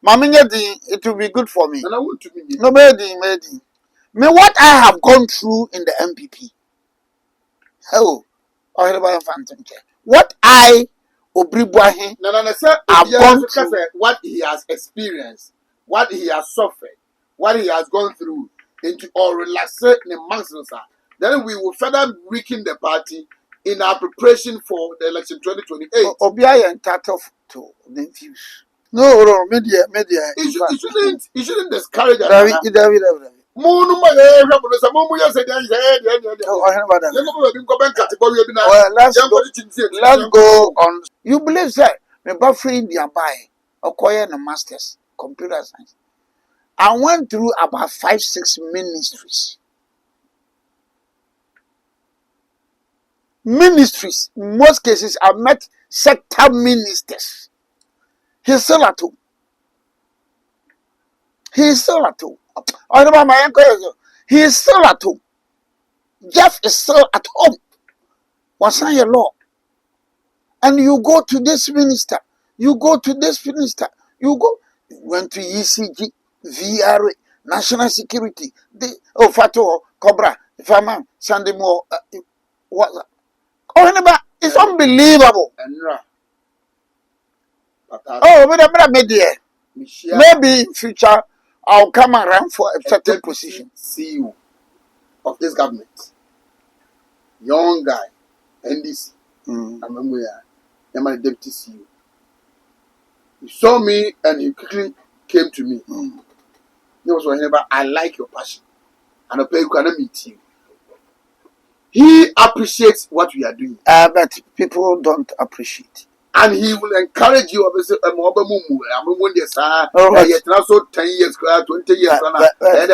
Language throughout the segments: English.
it will be good for me. And I want to meet No, made. Me, what I have gone through in the MPP. Oh, what I, Obiri Boahen, I've gone through. What he has experienced, what he has suffered, what he has gone through, into all relaxation in months. Then we will further weaken the party in our preparation for the election 2028. Obia entitled to the views. No, media. You shouldn't discourage us. David. Well, let's go on. You believe that me buffering their buy acquire the masters computer science. I went through about 5-6 ministries. Ministries. In most cases, I met sector ministers. He's still at home. He's still at home. I remember my uncle. He is still at home. Jeff is still at home. What's on your law? And you go to this minister. You go to this minister. You go. You went to ECG, VRA, National Security. Fato, Cobra, Fama, Sandemo. What? Oh, it's unbelievable. Oh, maybe in future I'll come around for a certain position. CEO of this government, young guy, NDC. I remember I'm my deputy CEO. He saw me and he quickly came to me. He was whenever I like your passion and I pay you cannot meet you. He appreciates what we are doing. But people don't appreciate. And he will encourage you. Obviously, I'm so 10 years, 20 years. No, but at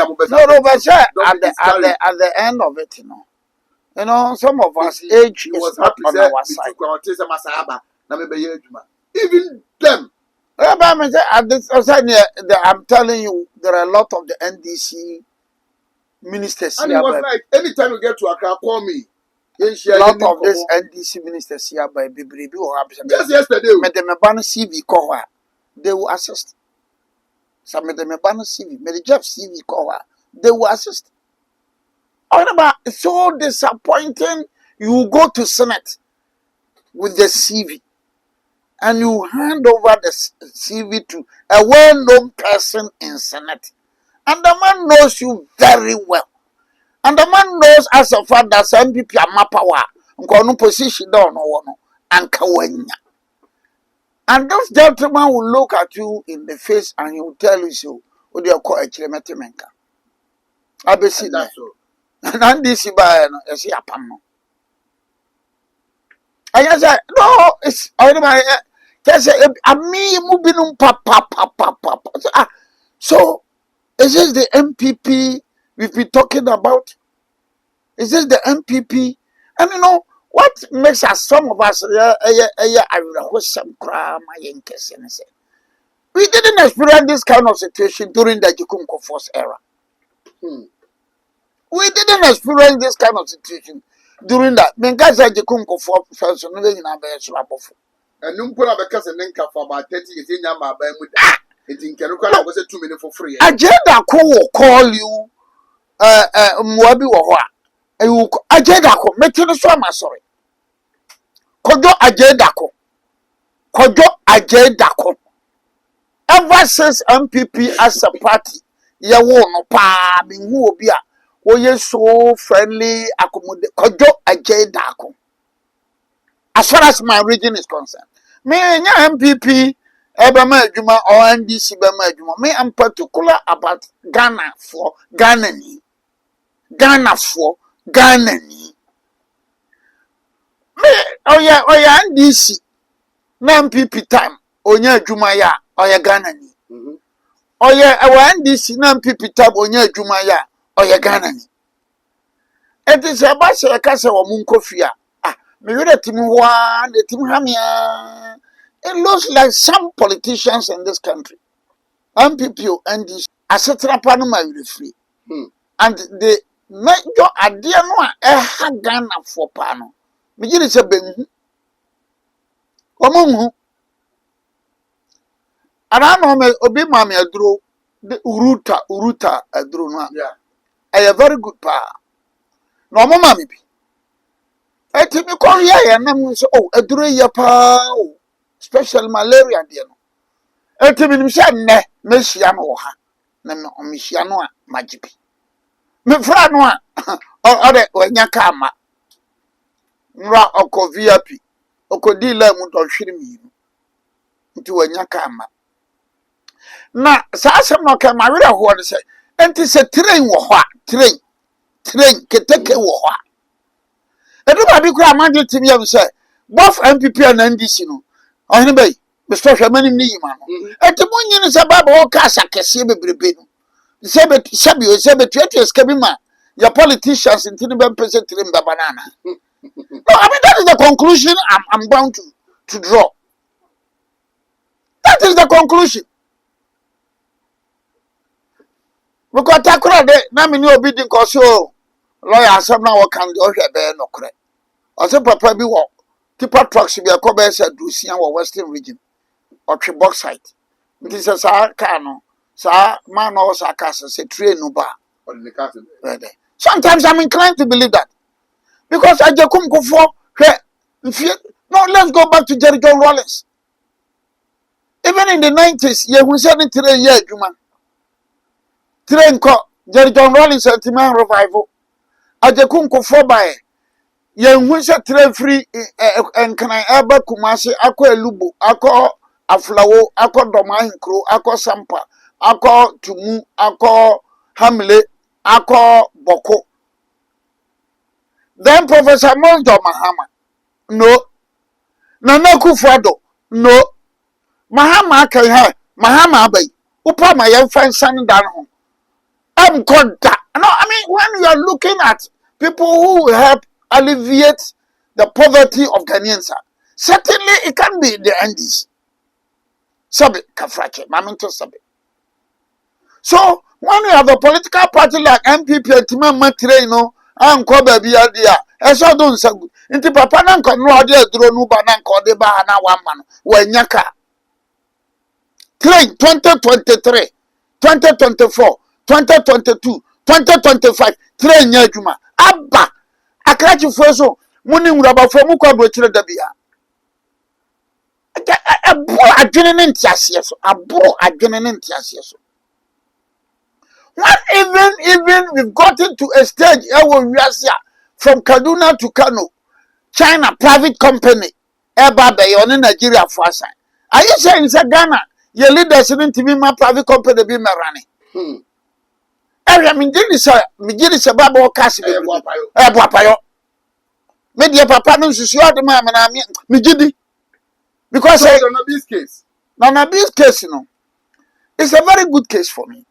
the end of it, you know, some of us age is not on our side. Even them. I'm telling you, there are a lot of the NDC ministers and here. And he was like, anytime you get to Accra, call me. A lot of these NDC ministers here by Obiri Boahen. Just yesterday. CV call her. They will assist. Some of them CV. May the Jeff CV call her. They will assist. It's so disappointing. You go to Senate with the CV and you hand over the CV to a well-known person in Senate. And the man knows you very well. And the man knows as a fact that some people are mapawa. No position down no and kawanya. And this gentleman will look at you in the face and he will tell you so. What do you call a chilemetemenka? I be seen that. And this is by a sea apamo. I said, no, it's I me moving papa. So is this the MPP we've been talking about? Is this the MPP? And you know what makes us, some of us, we didn't experience this kind of situation during the Jikunko Force era. We didn't experience this kind of situation during that. Jikunko Force and Numpura because a ninka for about 30 years in Yama by was a 2 minutes for free. Agenda will call you Mwabi Wawa. Agenda ko making the swama sorry. Kojo agenda ko. Ever since MPP as a party, ya no pa bingu obia. Oye so friendly accommodate kojo agenda ko. As far as my region is concerned, me MPP Ebama Juma or NDC Bama Juma. Me I'm particular about Ghana for Ghana ni. Me oya NDC na MPP time onya Juma ya oya Ghana ni. Oya NDC na MPP time onya Juma ya oya Ghana ni. It is about say kase wo munkofia. Me read team one, the team hamia. It looks like some politicians in this country, MPP and this, etc. Panama will free. And the major idea no Ghana for pano. Begin to ben. And I know me obi mami aduro the uruta aduro no. Yeah. A very good pa. No mo mami bi. Eti mi kon ye na mo so oh aduro ye pa o. Special malaria de no. Eti mi sha nne me hia no wo ha. Na me hia no a magibi. Me fra no a o de wanya ka ama. Nra oko VIP. Oko di la mu do hwiri mi. Nti wanya ka ama. Na sa asem no ka ma were ho no se. Enti se train wo ho a train keteke wo ho a. Edu ba bi kura amanje timi am se both NPP and NDC no. Ohini bay me so hwe mani ni yima no. Enti munyi ni se baba wo ka sakese bebrebe no. Sebe tuetu skabi ma your politicians intini be pese tiri mba banana. No, I mean that is the conclusion I'm bound to draw. That is the conclusion. Because takura de na me ni obi din ko so lawyer asem na wo kan de o hwe be no kore. O se papa bi wo tipa trucks bi akọ be se dusia wo western region. O twe bauxite. Nti se sa ka no sa man no sa ka se train no ba. Sometimes I'm inclined to believe that. Because Ajekum go for no, let's go back to Jerry John Rollins. Even in the 90s, yeah, we said it today, yeah, Juma. Train call Jerry John Rollins and Timan revival. Ajekum go for by yeah, we said train free and can I ever Kumasi, Ako Elubu, Ako Aflawo, Ako Domain Crew, Ako Sampa, Ako Tumu, Ako Hamle, Ako Boko. Then Professor Monjo Mahama. No. Nana Kufuado. No. Mahama can have Mahama Bay. Upa my young friend son down home. I'm called that. No, I mean, when you are looking at people who will help alleviate the poverty of Ghanaians, certainly it can be the NDC. Sabi Kafrache, Maminto Sabi. So, when you have a political party like NPP and Tima Matreno, anko baby adia eso do nsa gu nti papa na nko no ade aduro nu ba na nko de ba na wa ma no wanyaka train 2023 2024 2022 2025 train nya adwuma abba akrachi fo so muni nwuraba fo mu kwa brochire da bia abo adwene ne ntiase so abo adwene ne ntiase so. Not even we've gotten to a stage from Kaduna to Kano, China private company, Eba Bayon in Nigeria for us. Are you saying that Ghana, your leaders in my private company be running? I mean, this is a babo castle. Ebuapayo. Media papa no susu the man and I mean, Mijidi. Because so on this case. Now, this case, you know, it's a very good case for me.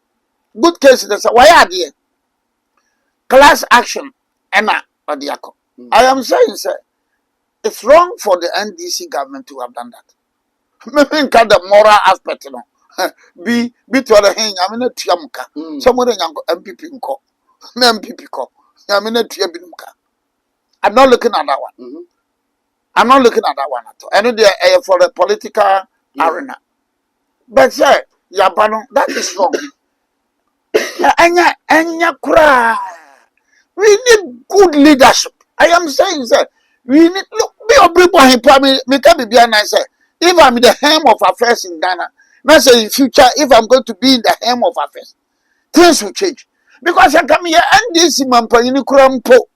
Good case, that's why are there class action and Odiako. I am saying, sir, it's wrong for the NDC government to have done that. Maybe kind of moral aspect, you know. Be to the hand, I mean a Tiamka. Somebody MPP call. MPP call. I mean a Tiabinka. I'm not looking at that one. I'm not looking at that one at all. I know they are for the political arena. But sir, Yabano, that is wrong. Anya kura. We need good leadership. I am saying, sir, we need look be Obiri Boahen me can be nice. If I'm in the helm of affairs in Ghana, not say in future, if I'm going to be in the helm of affairs, things will change. Because I come here and this man in Kurampo.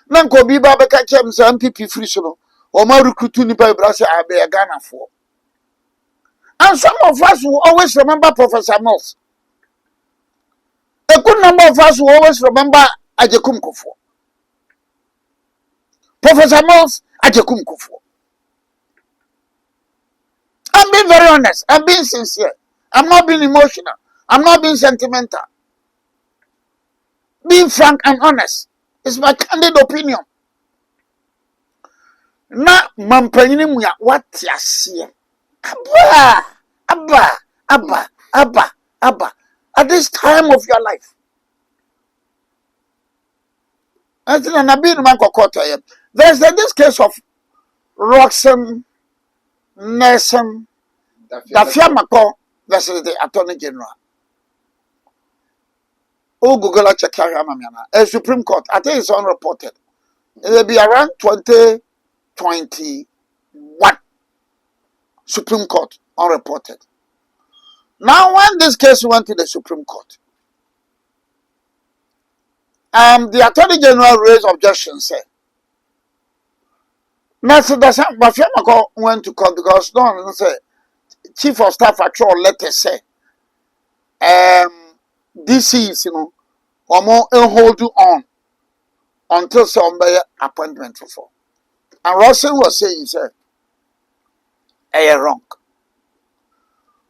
Nanko Biba Beckham MPP free solo. Or my recruiting by Brazil, I be a Ghana for. And some of us will always remember Professor Mills. A good number of us will always remember Ajekum Kufo. Professor Mills, Ajekum Kufo. I'm being very honest. I'm being sincere. I'm not being emotional. I'm not being sentimental. Being frank and honest. It's my candid opinion. Na mampanyini muya what ya see. Abba. At this time of your life. There's this case of Roxanne Nelson, Dafiamako, versus the Attorney General. Oh, Google check a Supreme Court. I think it's unreported. It will be around 2021. Supreme Court unreported. Now, when this case went to the Supreme Court, the Attorney General raised objections. Now, so that's but went to court because no, say Chief of Staff actual letter say, this is or more hold on until some appointment for. And Russell was saying, sir, wrong.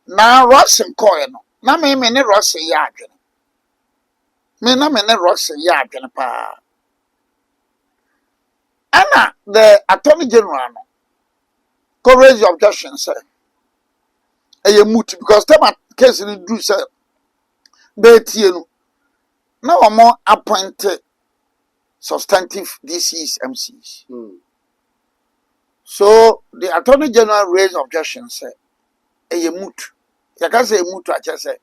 Now Russell coin. Now me Russell yardin. Me na me Russell yardin pa. Anna the Attorney General no raise your objection, sir. A moot because time case in do sir. Betienu. Now more appointed substantive DCs, MCs. So the Attorney General raised objections, sir. A moot. You can say moot, I just say.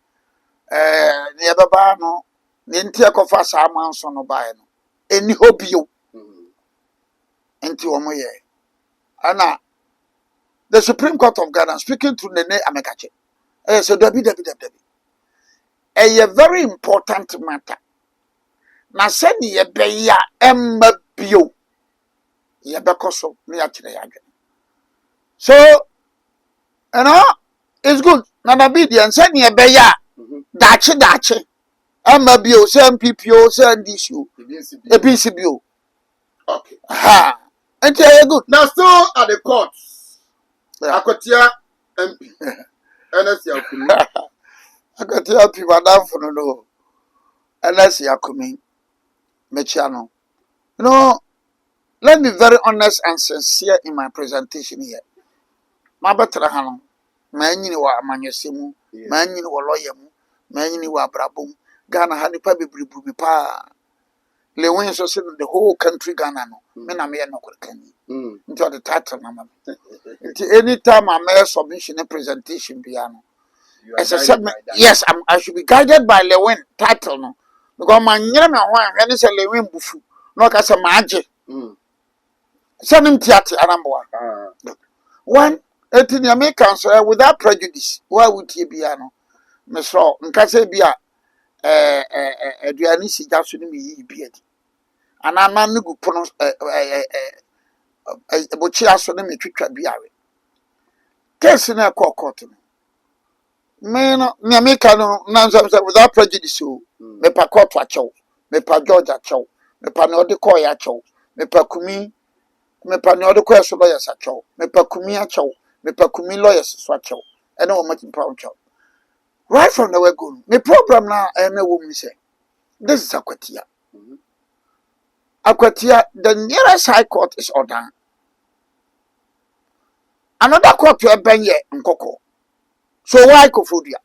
Near Baba no, the entire coffers are months on a buy no. Any hope you into Omoye. Anna, the Supreme Court of Ghana speaking to Nene Amekache. So a very important matter. Na send ye be ya emma bio. Ye bekoso ni achire yadwe. So, it's good. Na na be the send ye be ya dachi. Emma bio, say NPP, say NDC, APC bio. Okay. Ha. And you good. Now still at the courts. Akotia MP. NSC Akumi. Akotia MP madam for no. NSC Akumi. Mechiano. Let me be very honest and sincere in my presentation here. My better hano. Manyini wa amanyesimu, manyini wa lawyer mu, manyini wa brabum. Ghana hani pa bibribu pa. Lewin so said the whole country Ghana no. Me na me no kwekani. Into the title na mama. Anytime I make submission and presentation piano. As I said, yes, I should be guided by Lewin title no. Because my nyame ho when is Lewin bufu. No ka say maaje. Send him theater anamboa. One, etini American so without prejudice. Why would he be ano? Me so nka say bia aduani si jaso ni me yi biadi. Anana nugu pono bochi aso ni me twitwa biawe. Case na court no. Me no ni American no nansam say without prejudice o. Me pa court achew. Me pa George achew. Me pa no de call ya achew. Me pa kumi me pa no de call so lawyers achew. Me pa kumi achew. Me pa kumi lawyers so achew. E na o matin pa achew. Right from the word go. Me problem now and a woman say, this is Akwatia. Akwatia, the nearest high court is Odan. Another court to a benye Nkoko. So why Kofodia?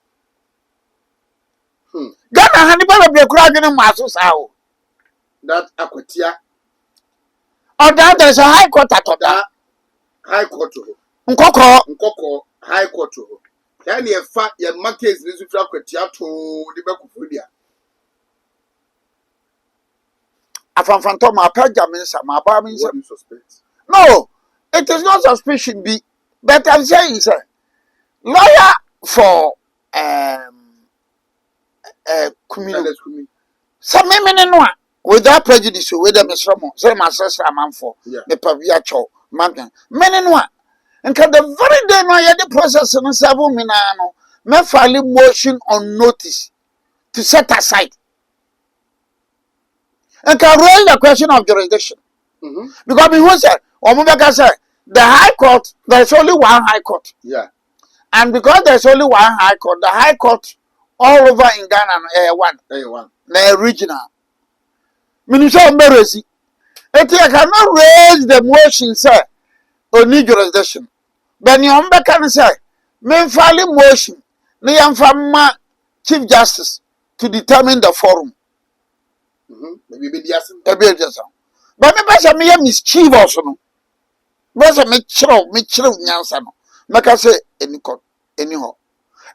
Ghana Hannibal be crying in Masus how? That Akwatia. Odan, there's a high court at Odan. High court. Nkoko. High court. Can you fact your markets this with Akwatia to the Bakufudia? Afanfanto ma paja minsa ma ba minsa. What do you suspect? No, it is not suspicion be, but I'm saying sir, lawyer for community. Some men no without prejudice with them is from say my sister man for the pavia chow man men no and can the very day no the process no 7 minano me file motion on notice to set aside and can raise the question of jurisdiction. Because we said, Omubeka said, the High Court, there's only one High Court. Yeah. And because there's only one High Court, the High Court all over in Ghana, one. The original. Minister Mberezi. And I cannot raise the motion, sir, on need jurisdiction. Then you can say, men filing motion, from Chief Justice to determine the forum. Maybe just. But me mischief also no. Because me chiro nyansa no. Make say any court anyhow.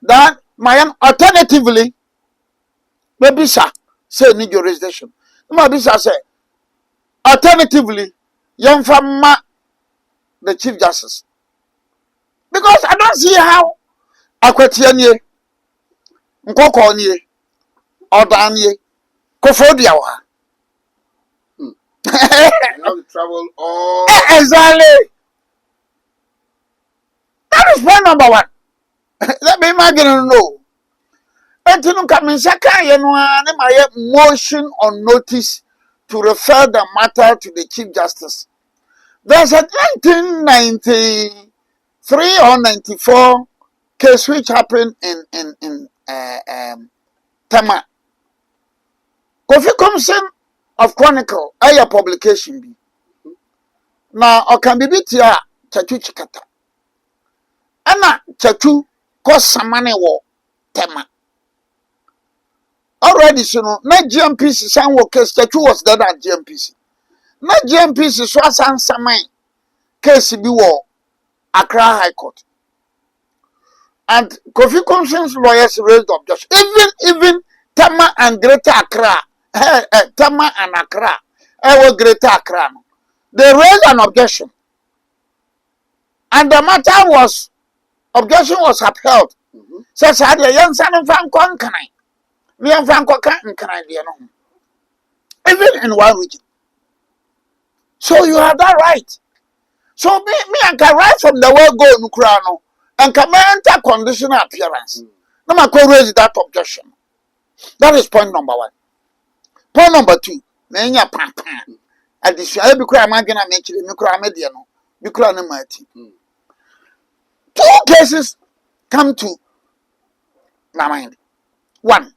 Then my alternatively maybe sir say need jurisdiction maybe sir say alternatively young farmer the chief justice because I don't see how akwatianie nkokonie odanie kofodia wa You have to travel all. exactly. That is point number one. Let me imagine no. And you come second, my motion on notice to refer the matter to the Chief Justice. There's a 1993 or 94 case which happened in Tema. Kofi Commission of Chronicle, a publication be. Now, or can be bit ya Chachu Chikata. Anna Chachu cost some money war Tema. Already, so no, not GMPC, some workers, Chachu was dead at GMPC. Not GMPC, so as answer mine. Case be war, Accra High Court. And Kofi Commission's lawyers raised objection. Even Tama and Greater Accra, Tama and Accra, was Greater Accra. They raised an objection. And the matter was, objection was upheld. Says, I had a young son of Franco and Canine. Me and Franco and Canine, even in one region. So you have that right. So me I can write from the word go Nukrano and can enter conditional appearance. No matter raise that objection. That is point number one. Point number two, Nanya Pampan. Addition, I be cry man gonna mention the Nukra Mediano, Nukra Namati. Two cases come to my mind. One,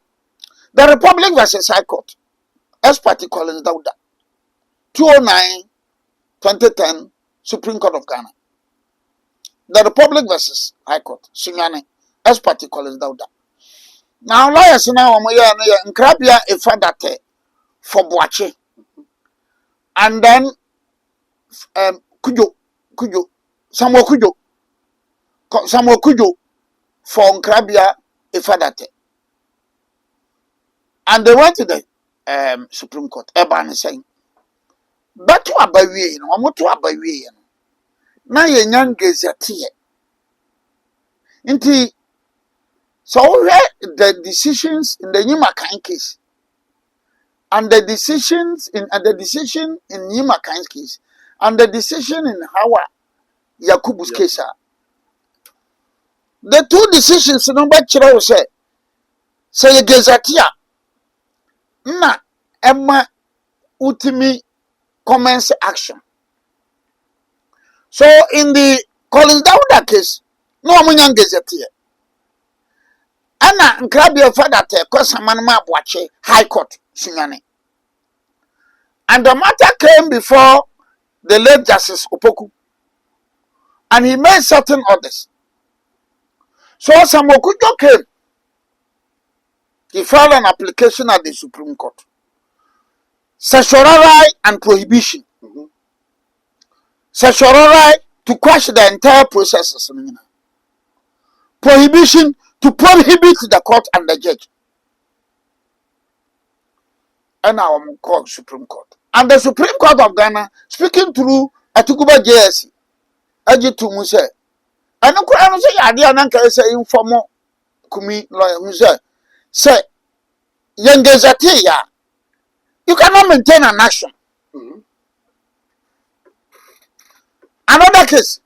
the Republic versus High Court. As party Collins Dauda. 209-2010 Supreme Court of Ghana. The Republic versus High Court. Sunyane. As party Collins Dauda. Now lawyers now Nkrabia Ifadate for Boache. And then Kujo Samuel Kujo for Nkrabia Ifadate. And they went to the Supreme Court. Eban is saying, but to Abawi, no more to Abawi. Now you're young gazette. Inti, so the decisions in the Nima case and the decisions in the decision in Nima case and the decision in Hawa Yakubu's case are the two decisions. Number Chiro say gazetteer. Na Emma Utimi commence action. So in the Collins Dauda case, no Amunyan gazetteer. Anna Nkrabia Fadate Kosamanma Boache High Court Sunyane. And the matter came before the late Justice Opoku. And he made certain orders. So Samokujo came. He filed an application at the Supreme Court. Sexual right and prohibition. Sexual right to quash the entire process. Prohibition to prohibit the court and the judge. And our court, Supreme Court. And the Supreme Court of Ghana, speaking through Atukuba JSC, Ajitu Muse. And no crime say, I didn't say informal Kumi lawyer Muse. Say, young gazetteer, you cannot maintain an action. Another case,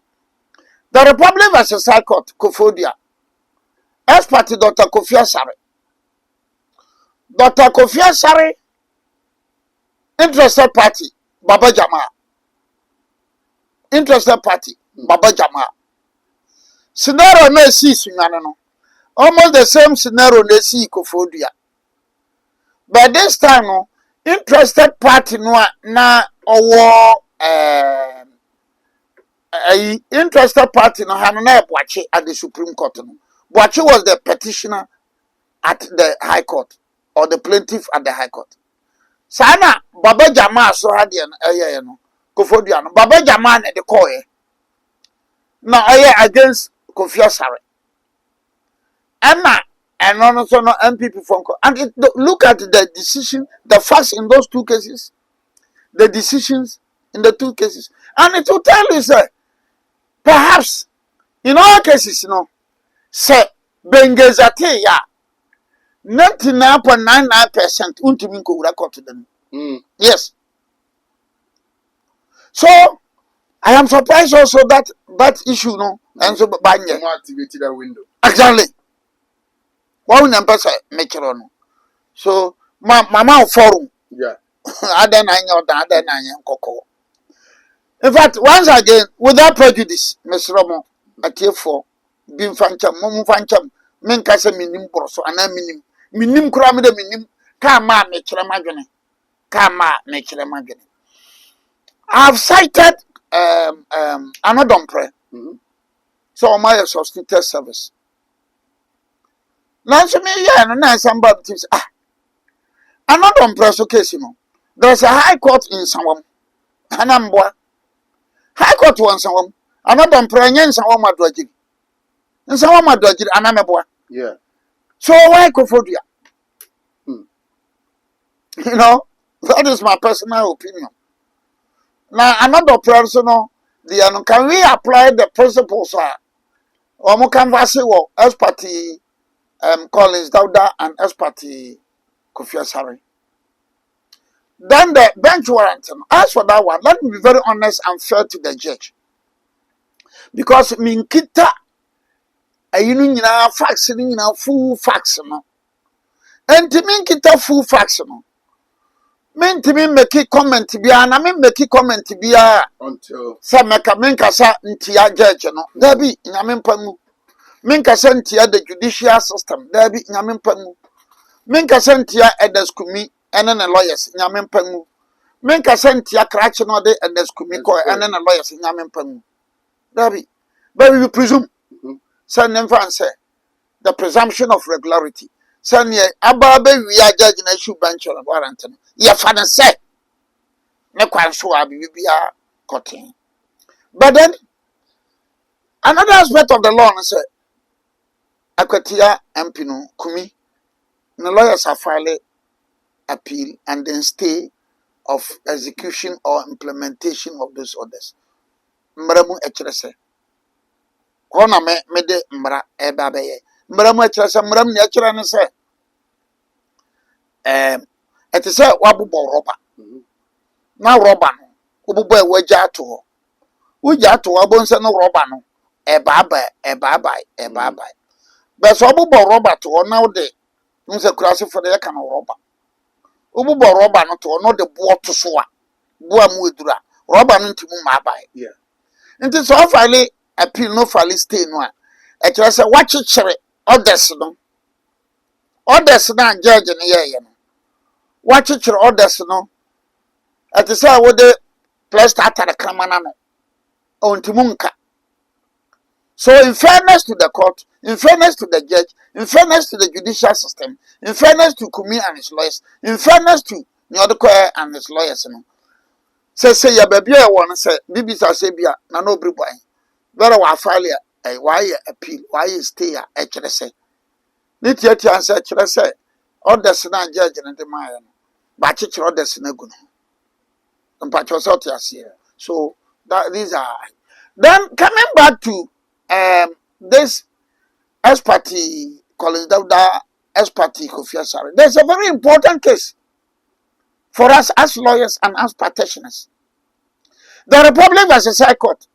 the Republic versus High Court, Kofodia. As party Dr. Kofi Asare. Dr. Kofi Asare, interested party, Baba Jama. Interested party, Baba Jama. Scenario no see Sunyano. Almost the same scenario they see Kofodia. But this time, no, interested party no na owo interested party no Hanana Boache at the Supreme Court. No. Boache was the petitioner at the High Court or the plaintiff at the High Court. Sana Baba Jama so had no Kofodia no Baba Jama ne the call now against Kofi Asare. Anna and also no NPP phone call. And look at the decision, the facts in those two cases, the decisions in the two cases, and it will tell you, sir, perhaps in all cases, say Bengazate, yeah, 99.99% untiminko record to them. Yes. So I am surprised also that issue, and so Banya activated that window. exactly. Why would person make it on? So mama forum. Yeah. Other nine cocoa. In fact, once again, without prejudice, Mr. Romo, at here for being fancham, mum fancham, men casa minim borso, and I minim cramida minim, kama make magene. I've cited another prayer. So my substitute service. Now, me, yeah, and somebody thinks, another press case, there's a high court in someone, and I'm boy. High court wants someone, another prayer, and someone madruggy. And someone madruggy, and I'm a boy. Yeah. So why go for you? That is my personal opinion. Now, another personal, can we apply the principles? Or more canvassy or expertise, Collins Dauda and expertise Kofi Asare. Then the bench warrant. As for that one, let me be very honest and fair to the judge. Because minkita facts full facts and to minkita full facts mean to me make comment bia na me make comment bia until sa meka menkasa ntia judge there be nyame mpamu menkasa ntia the judicial system there be nyame mpamu menkasa ntia edeskumi ene ne lawyers nyame mpamu menkasa ntia krache no de edeskumi ko ene ne lawyers nyame mpamu there be but we presume say say the presumption of regularity say ne ababa wi judge na issue bench warrant no ye fa ne say ne kwan so abibia cotton. But then another aspect of the law is Akwatia MP no Kumi the lawyers are filing appeal and then stay of execution or implementation of those orders. Mramu echrese. Kona me de mra eba beye. Mramu echrese mram ne echre ne se it is wabubo rubber. Na rubber no obubo e waja to ho. Uja to abonse no rubber no eba ba. But so obubo rubber to ho now de nse kurase for the kind of rubber. Obubo rubber no to no de bo to so a bo amu edura rubber no ntimu ma abai. Yeah. Nti so file appeal no file stay no a e kire se wachichere orders no na judge no ye no wachichere orders no at say wo de plus atare kramana no ontimu nka. So in fairness to the court, in fairness to the judge, in fairness to the judicial system, in fairness to Kumi and his lawyers, in fairness to Nyodokoe and his lawyers, say ya baby I want to say Bibisa Sabia, na no Obiri Boahen. Very wa file a why appeal, why stay a HRS. Niti answer HRS, orders na judge and the Mayan, but church orders na good. And Patrosotias here. So that these are then coming back to this expertise, Collins Dauda, expertise Kofi Asare. There's a very important case for us as lawyers and as practitioners. The Republic versus High Court,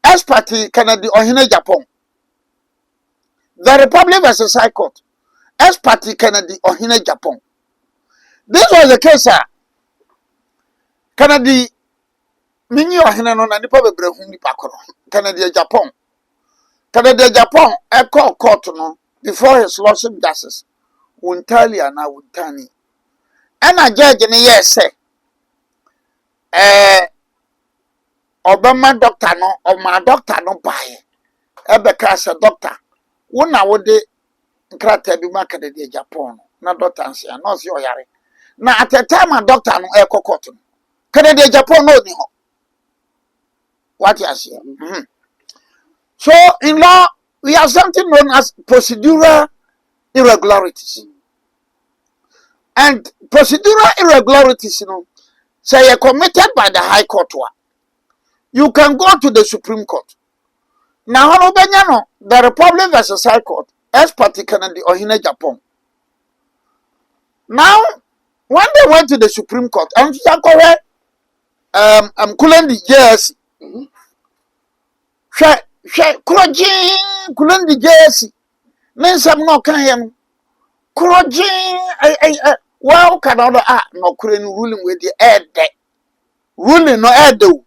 expertise Kennedy Ohine Japan. The Republic versus High Court, expertise Kennedy Ohine Japan. This was the case, Kennedy Mini Ohine no na nipa bebre hu nipa koro. Kennedy Japan. Canada Japan echo court no before his lordship justice Wuntalia na Wuntani. And a judge in yes say Obama doctor no or my doctor no buy Ebeka doctor wona wode nkrata bi ma Canada Japan na doctor nse no se oyare na at the time a doctor no echo court no Canada Japan no ni ho what you say. So, in law, we have something known as procedural irregularities. And procedural irregularities, say you're committed by the High Court, you can go to the Supreme Court. Now, the Republic versus High Court, as particularly Ohine Japan. Now, when they went to the Supreme Court, I'm calling the jersey. Kulon the jersey. Men some no can well, Canada no current ruling with the air deck. Ruling no air do.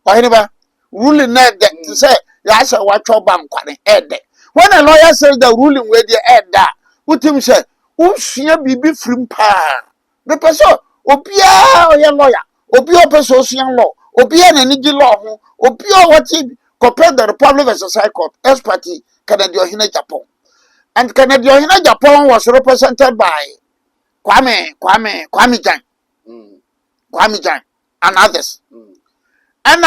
Whatever ruling net deck to say, that's a watch your bank air deck. When a lawyer says the ruling with the air that, what him say, who she be from pa? The person, Obia or your lawyer, Obia person law, Obia and any law, Obia what he compared the Republic versus High Court, S party, Canada in Japan. And Canada in Japan was represented by Kwame Jan, and others. And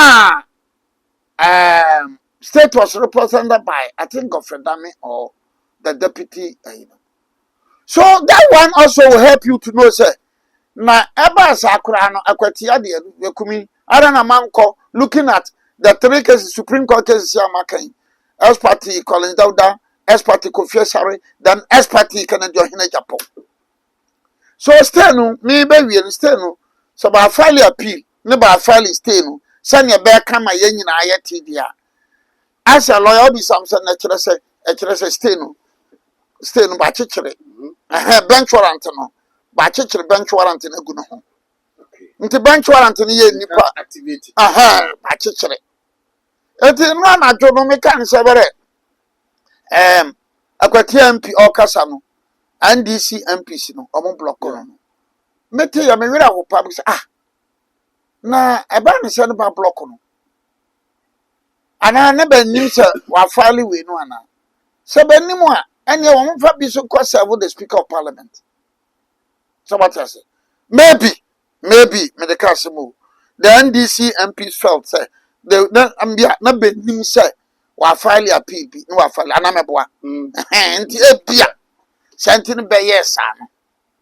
state was represented by, I think, Godfrey Dame or the deputy. So that one also will help you to know, sir. Na eba sakura no akwatia de yakumi. I don't know manko looking at the three cases, Supreme Court cases here, Makai, S party Colin Dauda, S party Kofi Sare, then S party Canada in Japan. So stay no, me baby and stay no. So by file appeal, no by file stay no. Send your back come my yen in a as a lawyer, be something natural say stay no by chichere. Bench warrant no by chichere bench warrant in a good home. Into bench warrant in a nipa activity. By chichere. It is not a journal mechanic. Aquatia MP or Casano, NDC MPs no, or block on. Mete ya me wira ho public na eba ne se no ba block no. Ana ne ba nim se wa file we no ana. Se ba nim a ene wo mfa bi so ko serve the speaker of parliament. So what I say? Maybe me the kasemo. The NDC MPs felt say they na ba nim se wa file appeal bi no wa file ana meboa. Enti ebia senti no be yes ano.